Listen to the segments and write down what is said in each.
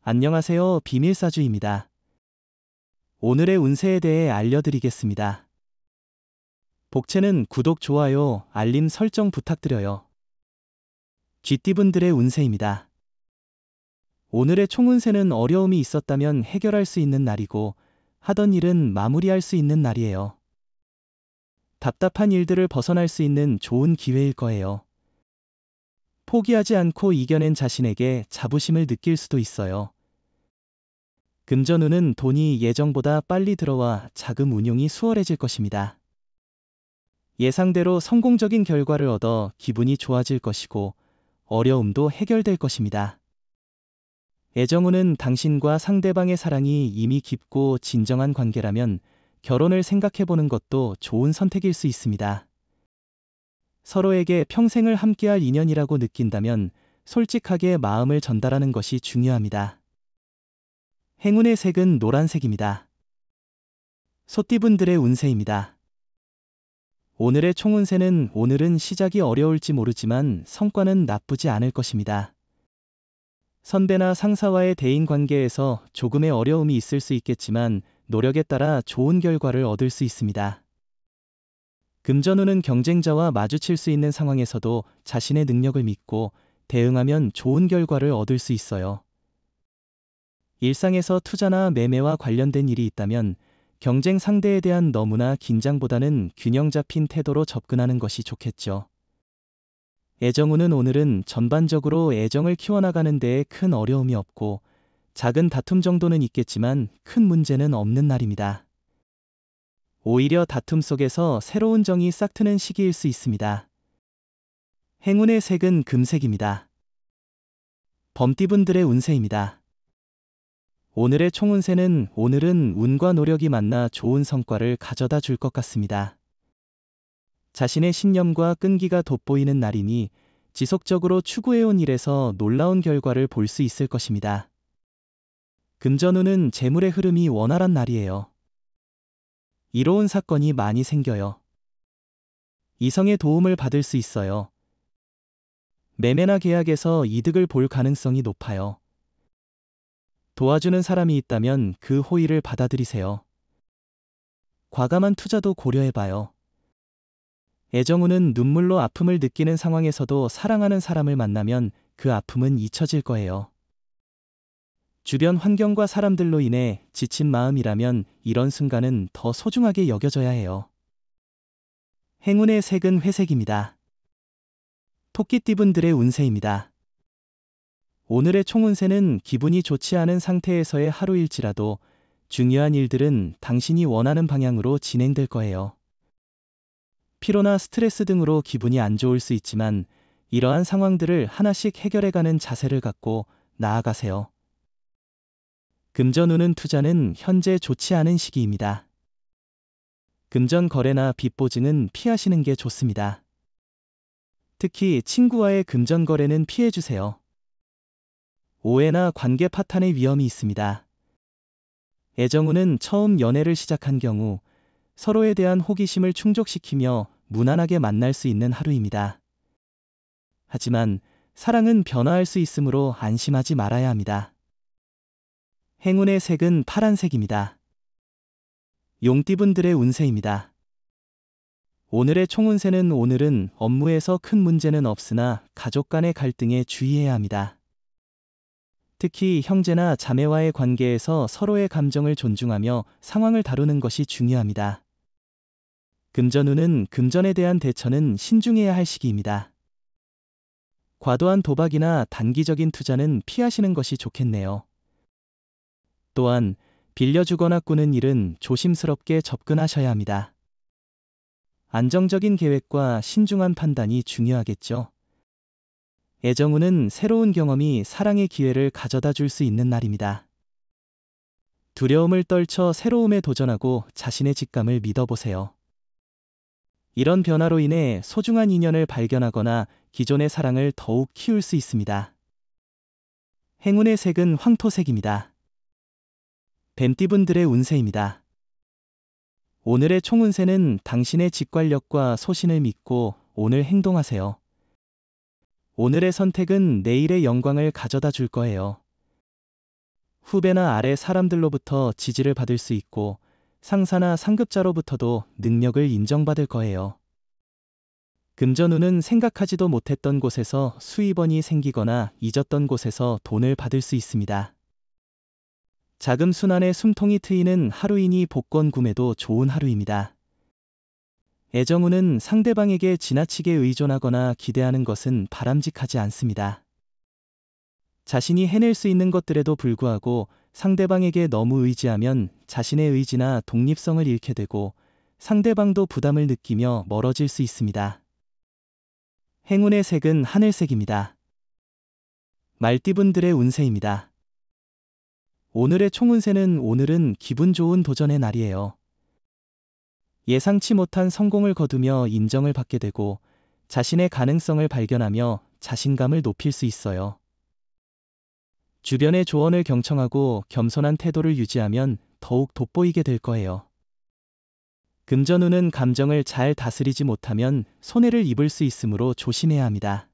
안녕하세요. 비밀사주입니다. 오늘의 운세에 대해 알려드리겠습니다. 복채는 구독, 좋아요, 알림 설정 부탁드려요. 쥐띠분들의 운세입니다. 오늘의 총운세는 어려움이 있었다면 해결할 수 있는 날이고 하던 일은 마무리할 수 있는 날이에요. 답답한 일들을 벗어날 수 있는 좋은 기회일 거예요. 포기하지 않고 이겨낸 자신에게 자부심을 느낄 수도 있어요. 금전운은 돈이 예정보다 빨리 들어와 자금 운용이 수월해질 것입니다. 예상대로 성공적인 결과를 얻어 기분이 좋아질 것이고 어려움도 해결될 것입니다. 애정운은 당신과 상대방의 사랑이 이미 깊고 진정한 관계라면 결혼을 생각해보는 것도 좋은 선택일 수 있습니다. 서로에게 평생을 함께할 인연이라고 느낀다면 솔직하게 마음을 전달하는 것이 중요합니다. 행운의 색은 노란색입니다. 소띠분들의 운세입니다. 오늘의 총운세는 오늘은 시작이 어려울지 모르지만 성과는 나쁘지 않을 것입니다. 선배나 상사와의 대인관계에서 조금의 어려움이 있을 수 있겠지만 노력에 따라 좋은 결과를 얻을 수 있습니다. 금전운은 경쟁자와 마주칠 수 있는 상황에서도 자신의 능력을 믿고 대응하면 좋은 결과를 얻을 수 있어요. 일상에서 투자나 매매와 관련된 일이 있다면 경쟁 상대에 대한 너무나 긴장보다는 균형 잡힌 태도로 접근하는 것이 좋겠죠. 애정운은 오늘은 전반적으로 애정을 키워나가는 데에 큰 어려움이 없고 작은 다툼 정도는 있겠지만 큰 문제는 없는 날입니다. 오히려 다툼 속에서 새로운 정이 싹트는 시기일 수 있습니다. 행운의 색은 금색입니다. 범띠분들의 운세입니다. 오늘의 총운세는 오늘은 운과 노력이 만나 좋은 성과를 가져다 줄 것 같습니다. 자신의 신념과 끈기가 돋보이는 날이니 지속적으로 추구해온 일에서 놀라운 결과를 볼 수 있을 것입니다. 금전운은 재물의 흐름이 원활한 날이에요. 이로운 사건이 많이 생겨요. 이성의 도움을 받을 수 있어요. 매매나 계약에서 이득을 볼 가능성이 높아요. 도와주는 사람이 있다면 그 호의를 받아들이세요. 과감한 투자도 고려해봐요. 애정운은 눈물로 아픔을 느끼는 상황에서도 사랑하는 사람을 만나면 그 아픔은 잊혀질 거예요. 주변 환경과 사람들로 인해 지친 마음이라면 이런 순간은 더 소중하게 여겨져야 해요. 행운의 색은 회색입니다. 토끼띠분들의 운세입니다. 오늘의 총운세는 기분이 좋지 않은 상태에서의 하루일지라도 중요한 일들은 당신이 원하는 방향으로 진행될 거예요. 피로나 스트레스 등으로 기분이 안 좋을 수 있지만 이러한 상황들을 하나씩 해결해가는 자세를 갖고 나아가세요. 금전운은 투자는 현재 좋지 않은 시기입니다. 금전 거래나 빚 보증은 피하시는 게 좋습니다. 특히 친구와의 금전 거래는 피해주세요. 오해나 관계 파탄의 위험이 있습니다. 애정운은 처음 연애를 시작한 경우 서로에 대한 호기심을 충족시키며 무난하게 만날 수 있는 하루입니다. 하지만 사랑은 변화할 수 있으므로 안심하지 말아야 합니다. 행운의 색은 파란색입니다. 용띠분들의 운세입니다. 오늘의 총운세는 오늘은 업무에서 큰 문제는 없으나 가족 간의 갈등에 주의해야 합니다. 특히 형제나 자매와의 관계에서 서로의 감정을 존중하며 상황을 다루는 것이 중요합니다. 금전운은 금전에 대한 대처는 신중해야 할 시기입니다. 과도한 도박이나 단기적인 투자는 피하시는 것이 좋겠네요. 또한 빌려주거나 꾸는 일은 조심스럽게 접근하셔야 합니다. 안정적인 계획과 신중한 판단이 중요하겠죠. 애정운은 새로운 경험이 사랑의 기회를 가져다 줄 수 있는 날입니다. 두려움을 떨쳐 새로움에 도전하고 자신의 직감을 믿어보세요. 이런 변화로 인해 소중한 인연을 발견하거나 기존의 사랑을 더욱 키울 수 있습니다. 행운의 색은 황토색입니다. 뱀띠분들의 운세입니다. 오늘의 총운세는 당신의 직관력과 소신을 믿고 오늘 행동하세요. 오늘의 선택은 내일의 영광을 가져다 줄 거예요. 후배나 아래 사람들로부터 지지를 받을 수 있고 상사나 상급자로부터도 능력을 인정받을 거예요. 금전운은 생각하지도 못했던 곳에서 수입원이 생기거나 잊었던 곳에서 돈을 받을 수 있습니다. 자금 순환에 숨통이 트이는 하루이니 복권 구매도 좋은 하루입니다. 애정운은 상대방에게 지나치게 의존하거나 기대하는 것은 바람직하지 않습니다. 자신이 해낼 수 있는 것들에도 불구하고 상대방에게 너무 의지하면 자신의 의지나 독립성을 잃게 되고 상대방도 부담을 느끼며 멀어질 수 있습니다. 행운의 색은 하늘색입니다. 말띠분들의 운세입니다. 오늘의 총운세는 오늘은 기분 좋은 도전의 날이에요. 예상치 못한 성공을 거두며 인정을 받게 되고 자신의 가능성을 발견하며 자신감을 높일 수 있어요. 주변의 조언을 경청하고 겸손한 태도를 유지하면 더욱 돋보이게 될 거예요. 금전운은 감정을 잘 다스리지 못하면 손해를 입을 수 있으므로 조심해야 합니다.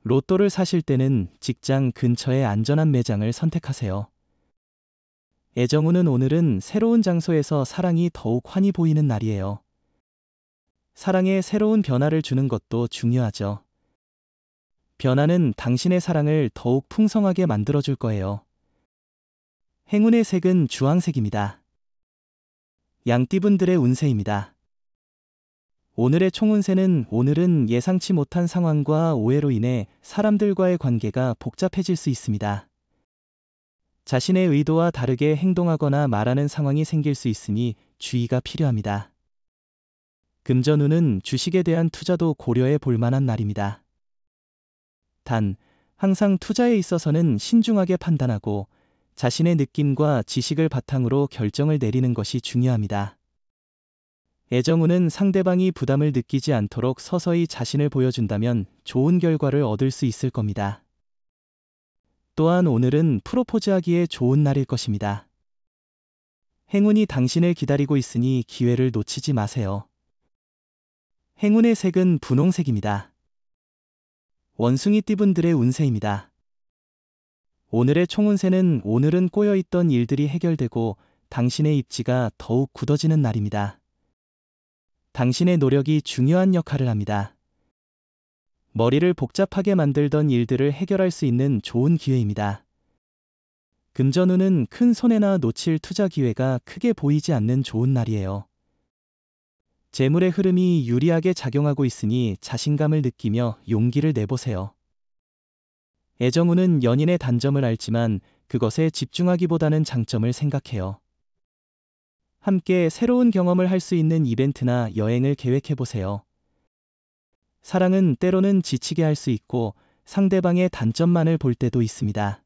로또를 사실 때는 직장 근처의 안전한 매장을 선택하세요. 애정운은 오늘은 새로운 장소에서 사랑이 더욱 환히 보이는 날이에요. 사랑에 새로운 변화를 주는 것도 중요하죠. 변화는 당신의 사랑을 더욱 풍성하게 만들어줄 거예요. 행운의 색은 주황색입니다. 양띠분들의 운세입니다. 오늘의 총운세는 오늘은 예상치 못한 상황과 오해로 인해 사람들과의 관계가 복잡해질 수 있습니다. 자신의 의도와 다르게 행동하거나 말하는 상황이 생길 수 있으니 주의가 필요합니다. 금전운은 주식에 대한 투자도 고려해 볼 만한 날입니다. 단, 항상 투자에 있어서는 신중하게 판단하고 자신의 느낌과 지식을 바탕으로 결정을 내리는 것이 중요합니다. 애정운은 상대방이 부담을 느끼지 않도록 서서히 자신을 보여준다면 좋은 결과를 얻을 수 있을 겁니다. 또한 오늘은 프로포즈하기에 좋은 날일 것입니다. 행운이 당신을 기다리고 있으니 기회를 놓치지 마세요. 행운의 색은 분홍색입니다. 원숭이띠분들의 운세입니다. 오늘의 총운세는 오늘은 꼬여있던 일들이 해결되고 당신의 입지가 더욱 굳어지는 날입니다. 당신의 노력이 중요한 역할을 합니다. 머리를 복잡하게 만들던 일들을 해결할 수 있는 좋은 기회입니다. 금전운은 큰 손해나 놓칠 투자 기회가 크게 보이지 않는 좋은 날이에요. 재물의 흐름이 유리하게 작용하고 있으니 자신감을 느끼며 용기를 내보세요. 애정운은 연인의 단점을 알지만 그것에 집중하기보다는 장점을 생각해요. 함께 새로운 경험을 할 수 있는 이벤트나 여행을 계획해보세요. 사랑은 때로는 지치게 할 수 있고 상대방의 단점만을 볼 때도 있습니다.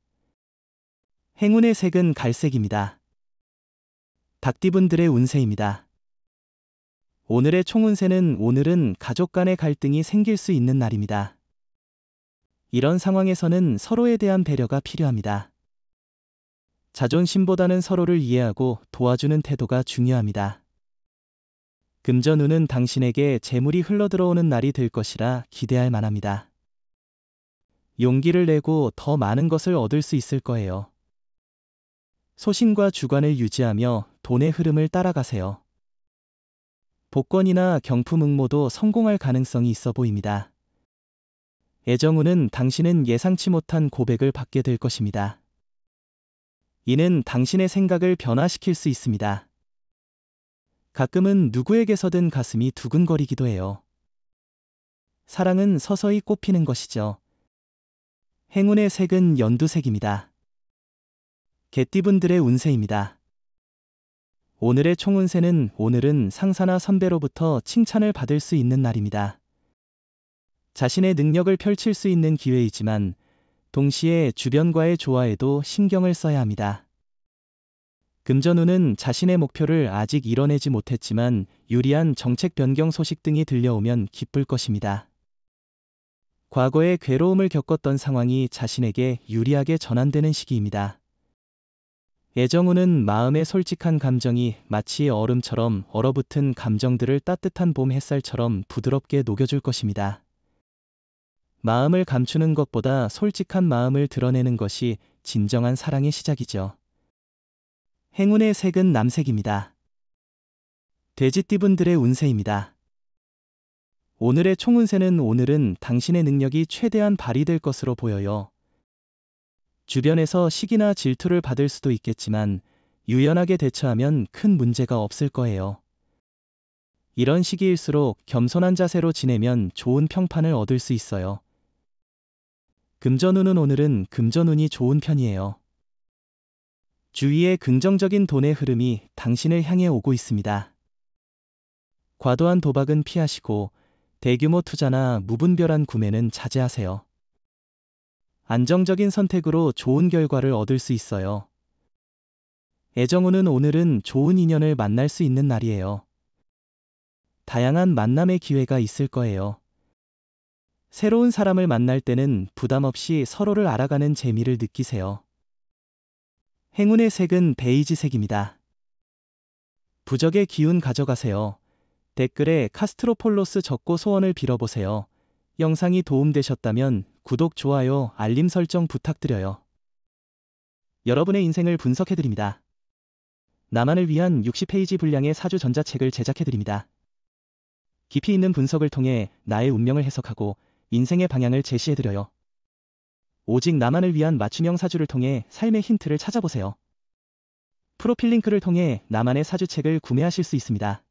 행운의 색은 갈색입니다. 닭띠분들의 운세입니다. 오늘의 총운세는 오늘은 가족 간의 갈등이 생길 수 있는 날입니다. 이런 상황에서는 서로에 대한 배려가 필요합니다. 자존심보다는 서로를 이해하고 도와주는 태도가 중요합니다. 금전운은 당신에게 재물이 흘러들어오는 날이 될 것이라 기대할 만합니다. 용기를 내고 더 많은 것을 얻을 수 있을 거예요. 소신과 주관을 유지하며 돈의 흐름을 따라가세요. 복권이나 경품 응모도 성공할 가능성이 있어 보입니다. 애정운은 당신은 예상치 못한 고백을 받게 될 것입니다. 이는 당신의 생각을 변화시킬 수 있습니다. 가끔은 누구에게서든 가슴이 두근거리기도 해요. 사랑은 서서히 꽃피는 것이죠. 행운의 색은 연두색입니다. 개띠분들의 운세입니다. 오늘의 총운세는 오늘은 상사나 선배로부터 칭찬을 받을 수 있는 날입니다. 자신의 능력을 펼칠 수 있는 기회이지만 동시에 주변과의 조화에도 신경을 써야 합니다. 금전운은 자신의 목표를 아직 이뤄내지 못했지만 유리한 정책 변경 소식 등이 들려오면 기쁠 것입니다. 과거에 괴로움을 겪었던 상황이 자신에게 유리하게 전환되는 시기입니다. 애정운은 마음의 솔직한 감정이 마치 얼음처럼 얼어붙은 감정들을 따뜻한 봄 햇살처럼 부드럽게 녹여줄 것입니다. 마음을 감추는 것보다 솔직한 마음을 드러내는 것이 진정한 사랑의 시작이죠. 행운의 색은 남색입니다. 돼지띠분들의 운세입니다. 오늘의 총운세는 오늘은 당신의 능력이 최대한 발휘될 것으로 보여요. 주변에서 시기나 질투를 받을 수도 있겠지만 유연하게 대처하면 큰 문제가 없을 거예요. 이런 시기일수록 겸손한 자세로 지내면 좋은 평판을 얻을 수 있어요. 금전운은 오늘은 금전운이 좋은 편이에요. 주위에 긍정적인 돈의 흐름이 당신을 향해 오고 있습니다. 과도한 도박은 피하시고 대규모 투자나 무분별한 구매는 자제하세요. 안정적인 선택으로 좋은 결과를 얻을 수 있어요. 애정운은 오늘은 좋은 인연을 만날 수 있는 날이에요. 다양한 만남의 기회가 있을 거예요. 새로운 사람을 만날 때는 부담 없이 서로를 알아가는 재미를 느끼세요. 행운의 색은 베이지색입니다. 부적의 기운 가져가세요. 댓글에 카스트로폴로스 적고 소원을 빌어보세요. 영상이 도움되셨다면 구독, 좋아요, 알림 설정 부탁드려요. 여러분의 인생을 분석해드립니다. 나만을 위한 60페이지 분량의 사주 전자책을 제작해드립니다. 깊이 있는 분석을 통해 나의 운명을 해석하고 인생의 방향을 제시해드려요. 오직 나만을 위한 맞춤형 사주를 통해 삶의 힌트를 찾아보세요. 프로필 링크를 통해 나만의 사주책을 구매하실 수 있습니다.